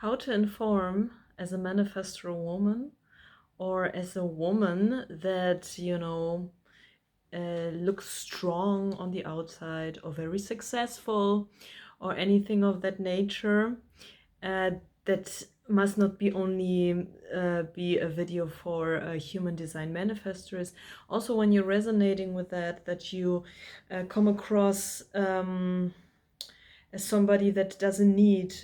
how to inform as a manifestor woman or as a woman that, looks strong on the outside or very successful or anything of that nature. That must not be only be a video for human design manifestors. Also, when you're resonating with that you come across as somebody that doesn't need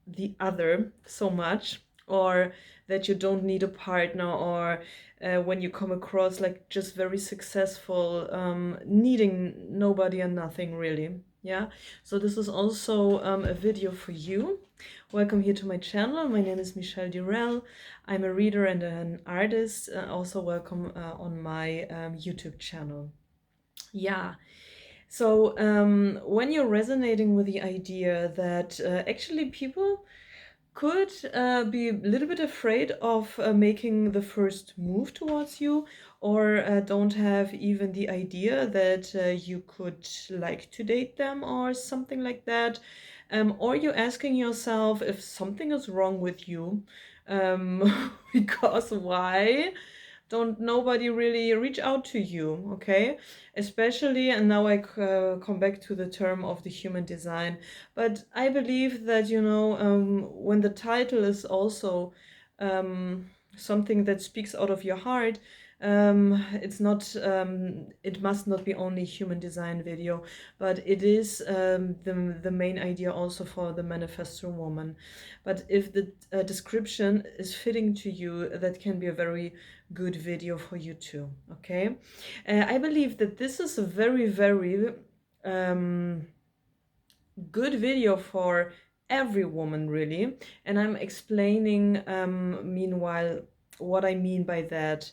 the other so much, or that you don't need a partner, or when you come across like just very successful, needing nobody and nothing really. Yeah, so this is also a video for you. Welcome here to my channel. My name is michelledirelle. I'm a reader and an artist. Also welcome on my YouTube channel. Yeah, so when you're resonating with the idea that actually people could be a little bit afraid of making the first move towards you, or don't have even the idea that you could like to date them or something like that, or you're asking yourself if something is wrong with you, because why don't nobody really reach out to you, okay? Especially, and now I come back to the term of the human design, but I believe that, when the title is also something that speaks out of your heart, it's not, it must not be only human design video, but it is the main idea also for the manifestor woman. But if the description is fitting to you, that can be a very good video for you too, okay? I believe that this is a very, very good video for every woman really, and I'm explaining meanwhile what I mean by that.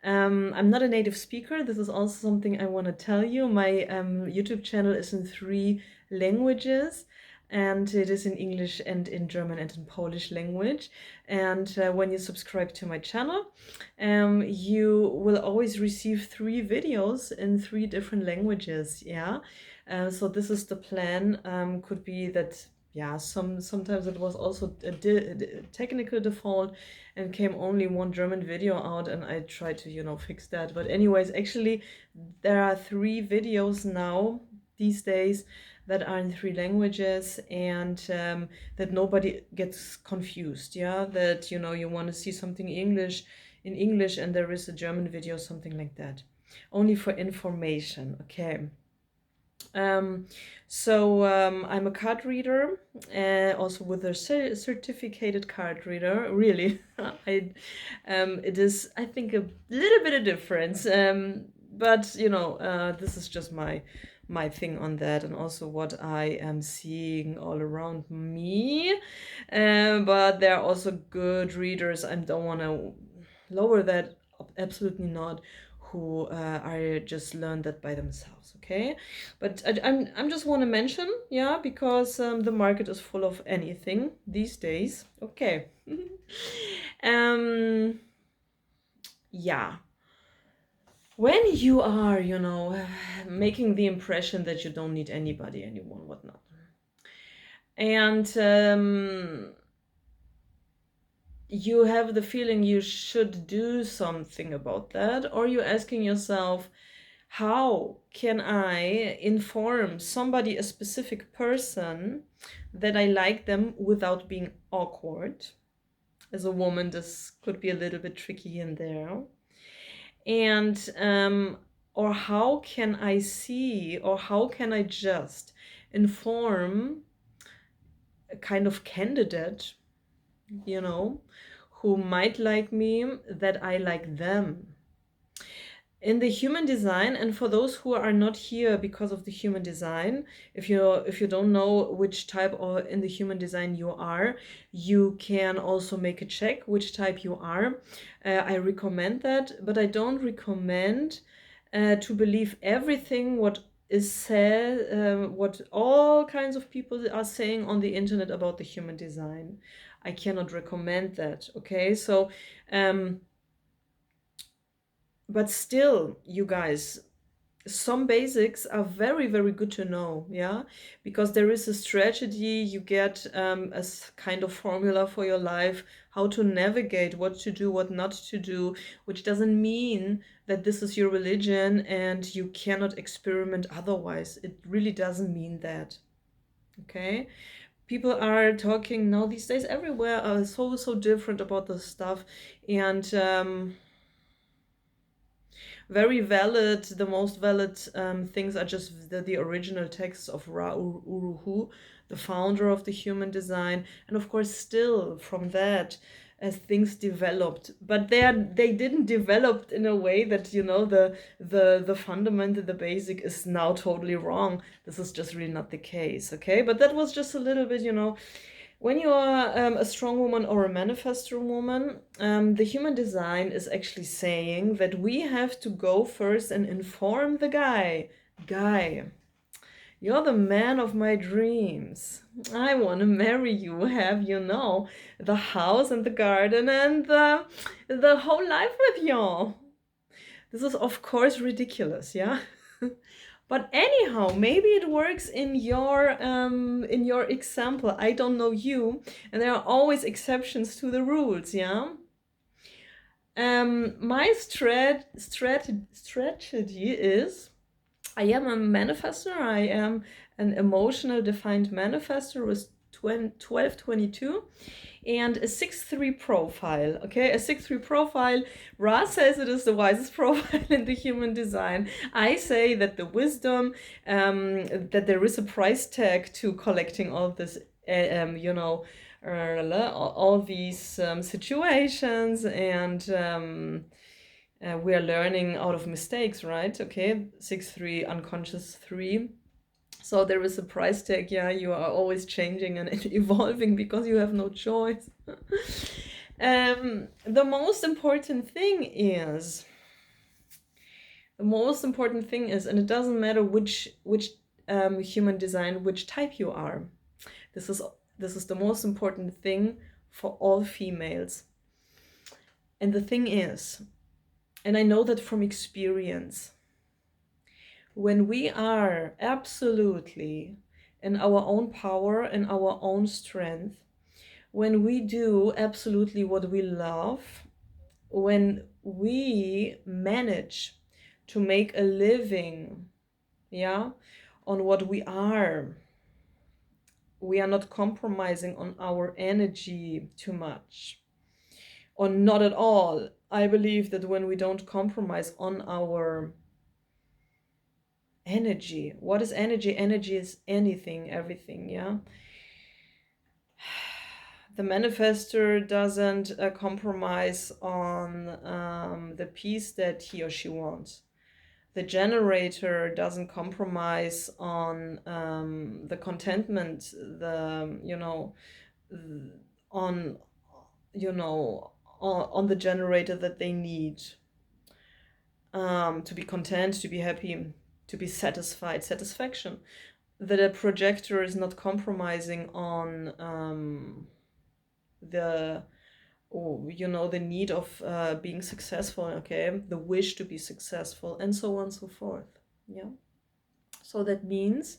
I'm not a native speaker. This is also something I want to tell you. My YouTube channel is in 3 languages, and it is in English and in German and in Polish language. And when you subscribe to my channel, you will always receive 3 videos in 3 different languages. Yeah, so this is the plan. Could be that, yeah, sometimes it was also a technical default and came only 1 German video out, and I tried to fix that. But anyways, actually there are 3 videos now these days that are in 3 languages, and that nobody gets confused. Yeah, that you want to see something in English and there is a German video, something like that. Only for information, okay? I'm a card reader, also with a certificated card reader. Really, it is, I think, a little bit of difference. But this is just my thing on that, and also what I am seeing all around me. But there are also good readers. I don't want to lower that, absolutely not, who are just learned that by themselves, okay? But I'm just want to mention, yeah, because the market is full of anything these days, okay? Yeah, when you are making the impression that you don't need anybody, anyone, whatnot, and you have the feeling you should do something about that, or you're asking yourself, how can I inform somebody, a specific person, that I like them without being awkward? As a woman, this could be a little bit tricky in there. And or how can I see, or how can I just inform a kind of candidate, who might like me, that I like them? In the human design, and for those who are not here because of the human design, if you don't know which type or in the human design you are, you can also make a check which type you are. I recommend that, but I don't recommend to believe everything what is said, what all kinds of people are saying on the internet about the human design. I cannot recommend that, okay? So but still, you guys, some basics are very, very good to know, yeah, because there is a strategy. You get kind of formula for your life, how to navigate, what to do, what not to do, which doesn't mean that this is your religion and you cannot experiment otherwise. It really doesn't mean that. Okay, people are talking now these days everywhere are so different about this stuff, and very valid. The most valid things are just the original texts of Ra Uru, the founder of the human design, and of course still from that as things developed, but they didn't develop in a way that, you know, the fundamental, the basic is now totally wrong. This is just really not the case. Okay, but that was just a little bit, you know, when you are a strong woman or a manifestor woman, the human design is actually saying that we have to go first and inform the guy. Guy, you're the man of my dreams. I want to marry you, have, you know, the house and the garden and the whole life with you. This is, of course, ridiculous, yeah? But anyhow, maybe it works in your example. I don't know you, and there are always exceptions to the rules, yeah. My strategy is, I am a manifestor. I am an emotional defined manifestor with 1222 and a 6-3 profile. Okay, a 6-3 profile. Ra says it is the wisest profile in the human design. I say that the wisdom, that there is a price tag to collecting all this, you know, all these situations, and we are learning out of mistakes, right? Okay, 6-3, unconscious 3. So there is a price tag, yeah, you are always changing and evolving because you have no choice. The most important thing is, and it doesn't matter which human design, which type you are. This is the most important thing for all females. And the thing is, and I know that from experience, when we are absolutely in our own power and our own strength, when we do absolutely what we love, when we manage to make a living, yeah, on what we are not compromising on our energy too much, or not at all. I believe that when we don't compromise on our energy. What is energy? Energy is anything, everything, yeah? The manifestor doesn't compromise on the peace that he or she wants. The generator doesn't compromise on the contentment, the, you know, on, you know, on the generator that they need to be content, to be happy, to be satisfied, satisfaction. That a projector is not compromising on the, you know, the need of being successful, okay, the wish to be successful, and so on and so forth, yeah. So that means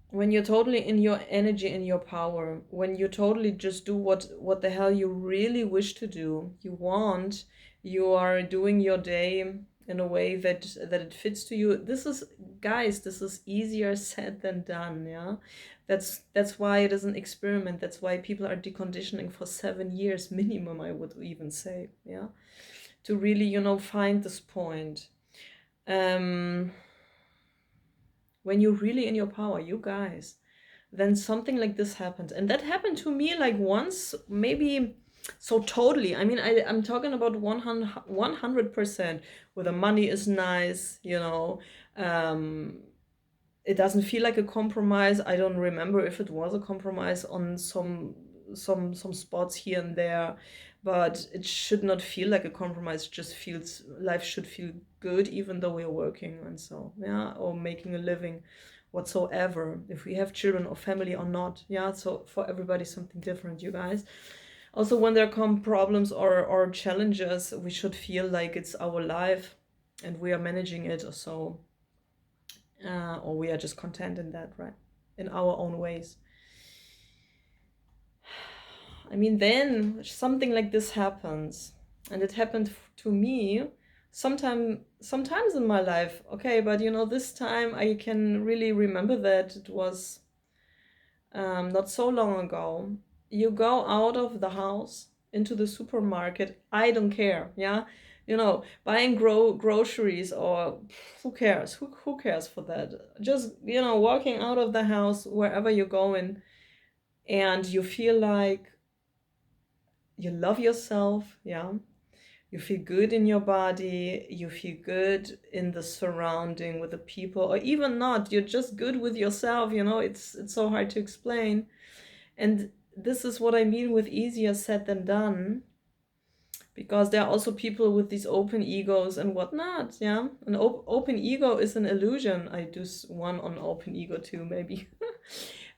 when you're totally in your energy, in your power, when you totally just do what the hell you really wish to do, you are doing your day in a way that it fits to you. This is, guys, this is easier said than done, yeah. That's why it is an experiment. That's why people are deconditioning for 7 years minimum, I would even say, yeah, to really, you know, find this point. When you're really in your power, you guys, then something like this happened. And that happened to me like once, maybe. So totally, I mean, I'm talking about 100%, where the money is nice, you know, it doesn't feel like a compromise. I don't remember if it was a compromise on some spots here and there, but it should not feel like a compromise. It just feels, life should feel good, even though we're working, and so, yeah, or making a living whatsoever, if we have children or family or not, yeah. So for everybody something different, you guys. Also, when there come problems or challenges, we should feel like it's our life. and we are managing it or so, or we are just content in that, right? In our own ways. I mean, then something like this happens, and it happened to me sometimes in my life. Okay, but this time I can really remember that it was not so long ago. You go out of the house into the supermarket. I don't care. Yeah, buying groceries, or who cares? Who cares for that? Just walking out of the house wherever you're going, and you feel like you love yourself. Yeah, you feel good in your body, you feel good in the surrounding with the people, or even not, you're just good with yourself. It's so hard to explain. And this is what I mean with easier said than done, because there are also people with these open egos and whatnot. Yeah, an open ego is an illusion. I do one on open ego too, maybe.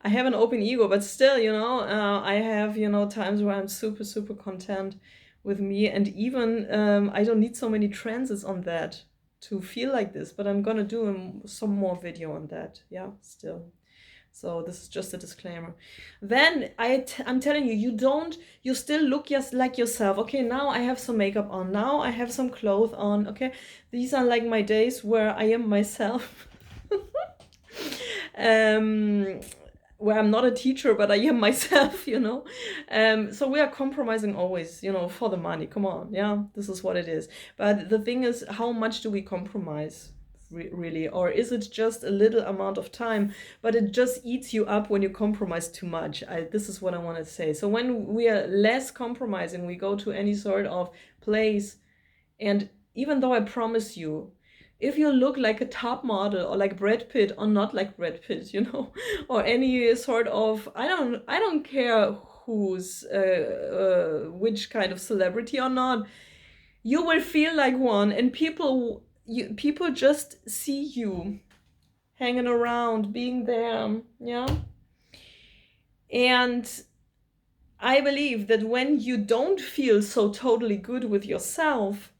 I have an open ego, but still, I have times where I'm super super content with me, and even I don't need so many transits on that to feel like this, but I'm gonna do some more video on that. Yeah, still. So this is just a disclaimer. Then I'm telling you, you still look just like yourself. Okay, now I have some makeup on. Now I have some clothes on. Okay, these are like my days where I am myself. Where I'm not a teacher, but I am myself, So we are compromising always, for the money. Come on, yeah, this is what it is. But the thing is, how much do we compromise? Really, or is it just a little amount of time, but it just eats you up when you compromise too much? This is what I want to say. So when we are less compromising, we go to any sort of place, and even though I promise you, if you look like a top model or like Brad Pitt or not like Brad Pitt, or any sort of, I don't care who's which kind of celebrity or not, you will feel like one, and people just see you hanging around, being there. Yeah, and I believe that when you don't feel so totally good with yourself,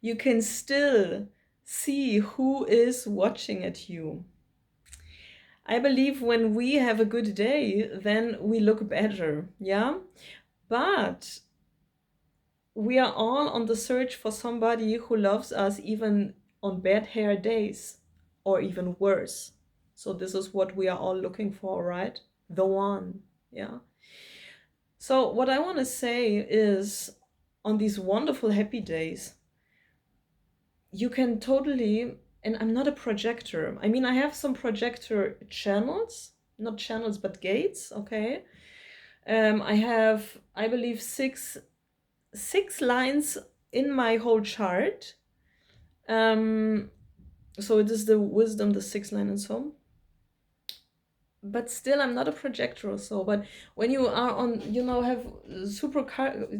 you can still see who is watching at you. I believe when we have a good day, then we look better. Yeah, but we are all on the search for somebody who loves us even on bad hair days, or even worse. So this is what we are all looking for, right? The one. Yeah. So what I want to say is, on these wonderful happy days, you can totally, and I'm not a projector. I mean, I have some projector channels, not channels, but gates. Okay. I have, I believe, six lines in my whole chart. So it is the wisdom, the sixth line, and so on. But still, I'm not a projector or so. But when you are on, have super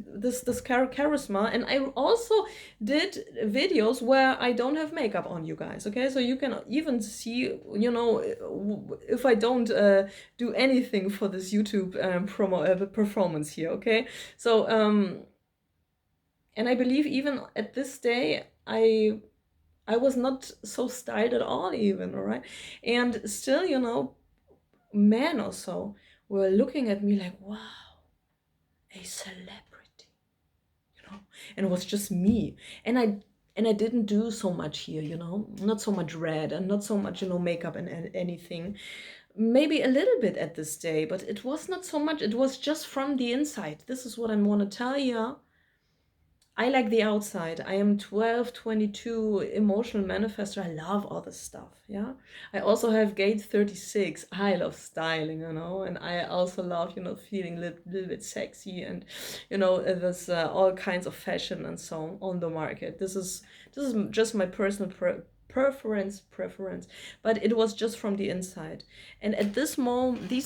this charisma, and I also did videos where I don't have makeup on, you guys. Okay, so you can even see, if I don't do anything for this YouTube performance here. Okay, so and I believe even at this day, I was not so styled at all, even. All right, and still, men also were looking at me like, wow, a celebrity, and it was just me. And I didn't do so much here, not so much red and not so much, makeup and anything. Maybe a little bit at this day, but it was not so much. It was just from the inside. This is what I want to tell you. I like the outside. I am 12, 22, emotional manifestor. I love all this stuff. Yeah. I also have gate 36. I love styling, and I also love, feeling a little bit sexy, and, there's all kinds of fashion and so on the market. This is just my personal preference, but it was just from the inside. And at these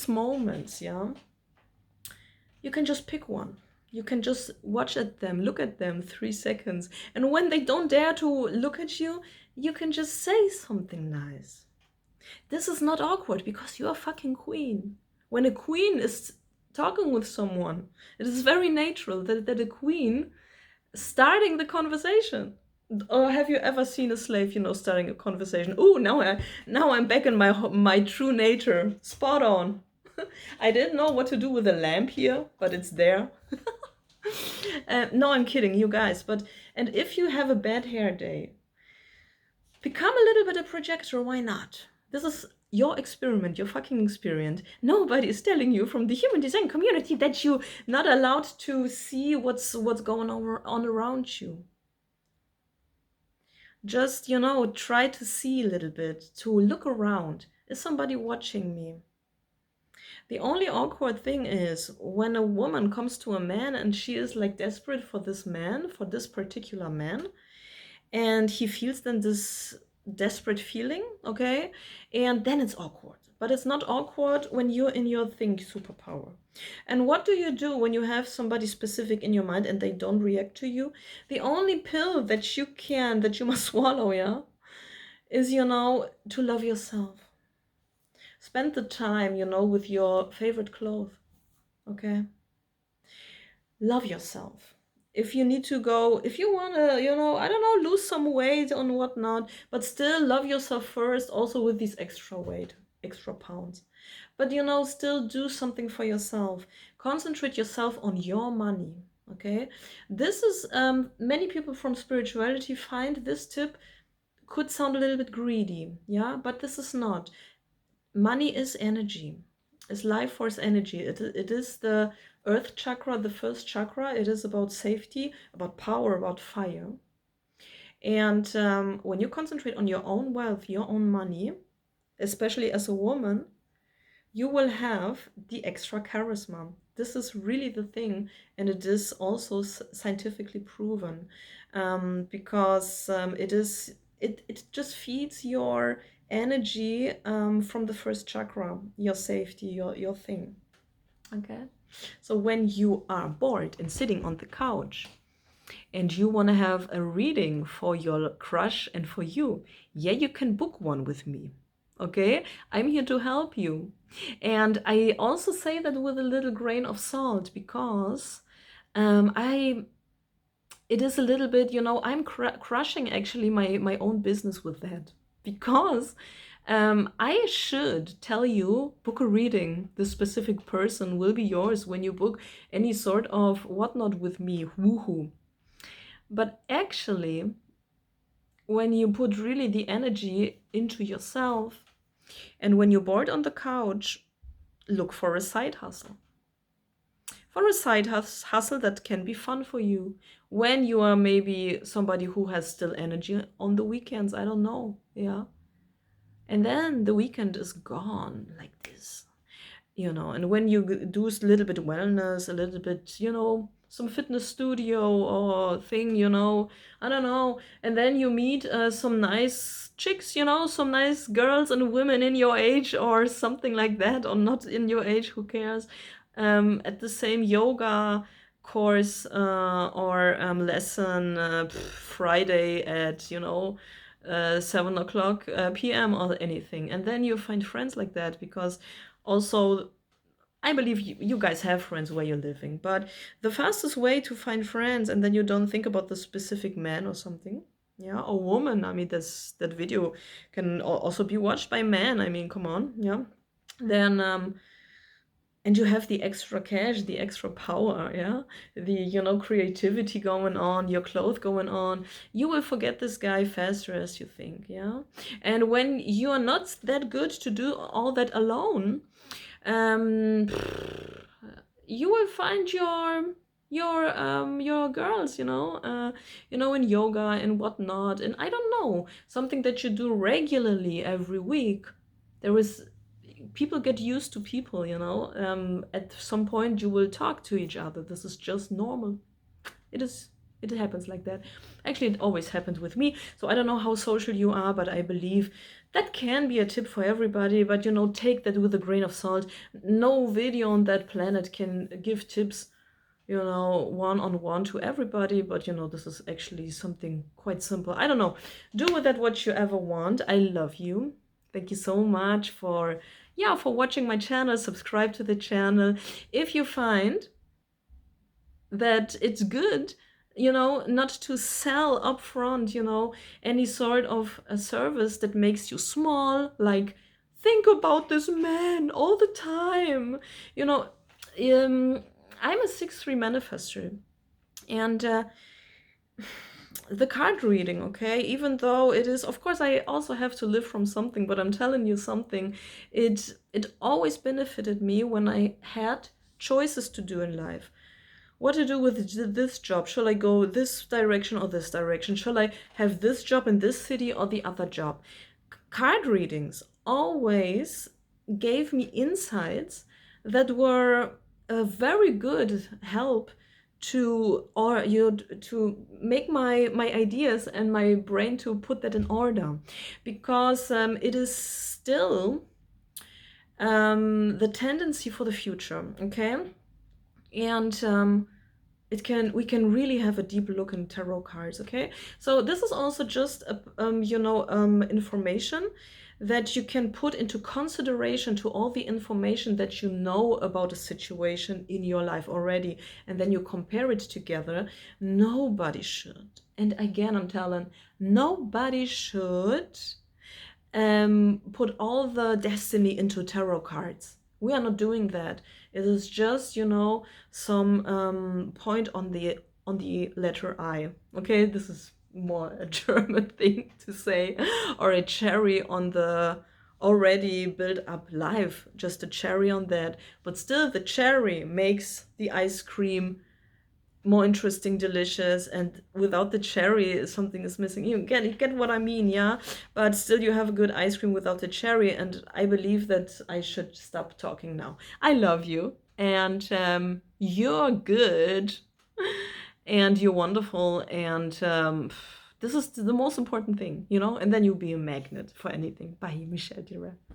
moments, yeah, you can just pick one. You can just watch at them, look at them 3 seconds. And when they don't dare to look at you, you can just say something nice. This is not awkward because you're a fucking queen. When a queen is talking with someone, it is very natural that a queen starting the conversation. Or have you ever seen a slave, starting a conversation? Oh, now I'm back in my true nature. Spot on. I didn't know what to do with the lamp here, but it's there. No, I'm kidding, you guys. And if you have a bad hair day, become a little bit a projector. Why not? This is your experiment, your fucking experiment. Nobody is telling you from the human design community that you're not allowed to see what's going on around you. Just, try to see a little bit, to look around. Is somebody watching me? The only awkward thing is when a woman comes to a man and she is like desperate for this man, for this particular man, and he feels then this desperate feeling, okay? And then it's awkward. But it's not awkward when you're in your thing superpower. And what do you do when you have somebody specific in your mind and they don't react to you? The only pill that you must swallow, yeah, is, to love yourself. Spend the time, with your favorite clothes, okay? Love yourself. If you need to go, if you want to, I don't know, lose some weight and whatnot, but still love yourself first, also with these extra weight, extra pounds. But, still do something for yourself. Concentrate yourself on your money, okay? This is, many people from spirituality find this tip could sound a little bit greedy, yeah? But this is not. Money is energy. It's life force energy. It is the earth chakra, the first chakra. It is about safety, about power, about fire. And when you concentrate on your own wealth, your own money, especially as a woman, you will have the extra charisma. This is really the thing, and it is also scientifically proven, because it just feeds your energy from the first chakra, your safety, your thing. Okay, so when you are bored and sitting on the couch and you want to have a reading for your crush and for you, yeah, you can book one with me. Okay, I'm here to help you. And I also say that with a little grain of salt, because it is a little bit, I'm crushing actually my own business with that, because I should tell you, book a reading. The specific person will be yours when you book any sort of whatnot with me, woohoo. But actually, when you put really the energy into yourself, and when you're bored on the couch, look for a side hustle. For a side hustle that can be fun for you when you are maybe somebody who has still energy on the weekends. I don't know, yeah. And then the weekend is gone like this, and when you do a little bit wellness, a little bit, some fitness studio or thing, I don't know, and then you meet some nice chicks, some nice girls and women in your age or something like that, or not in your age, who cares, at the same yoga course or lesson Friday at 7 o'clock p.m. or anything, and then you find friends like that, because also I believe you guys have friends where you're living, but the fastest way to find friends, and then you don't think about the specific man or something, yeah, or woman. I mean, that video can also be watched by men. I mean, come on, yeah. Then and you have the extra cash, the extra power, yeah, the creativity going on, your clothes going on. You will forget this guy faster as you think, yeah. And when you are not that good to do all that alone, you will find your girls, in yoga and whatnot, and I don't know, something that you do regularly every week. There is people get used to people, at some point you will talk to each other. This is just normal. It happens like that. Actually, it always happened with me. So I don't know how social you are, but I believe that can be a tip for everybody. But take that with a grain of salt. No video on that planet can give tips, one-on-one to everybody. But this is actually something quite simple. I don't know. Do with that what you ever want. I love you. Thank you so much for watching my channel. Subscribe to the channel. If you find that it's good you know, not to sell upfront, you know, any sort of a service that makes you small, like think about this man all the time, you know. um I'm a 6-3 manifestor, and the card reading, okay, even though it is, of course, I also have to live from something, but I'm telling you something, it always benefited me when I had choices to do in life. What to do with this job? Shall I go this direction or this direction? Shall I have this job in this city or the other job? Card readings always gave me insights that were a very good help to, or you know, to make my ideas and my brain to put that in order, because it is still the tendency for the future, okay? And we can really have a deep look in tarot cards, okay? So this is also just a, information that you can put into consideration to all the information that you know about a situation in your life already, and then you compare it together. Nobody should, and again I'm telling, nobody should put all the destiny into tarot cards. We are not doing that. It is just, you know, some point on the letter I. Okay, this is more a German thing to say, or a cherry on the already built up life, just a cherry on that. But still, the cherry makes the ice cream more interesting, delicious, and without the cherry, something is missing. You get what I mean, yeah? But still, you have a good ice cream without the cherry, and I believe that I should stop talking now. I love you, and you're good, and you're wonderful, and this is the most important thing, you know? And then you'll be a magnet for anything. Bye, Michelle Direct.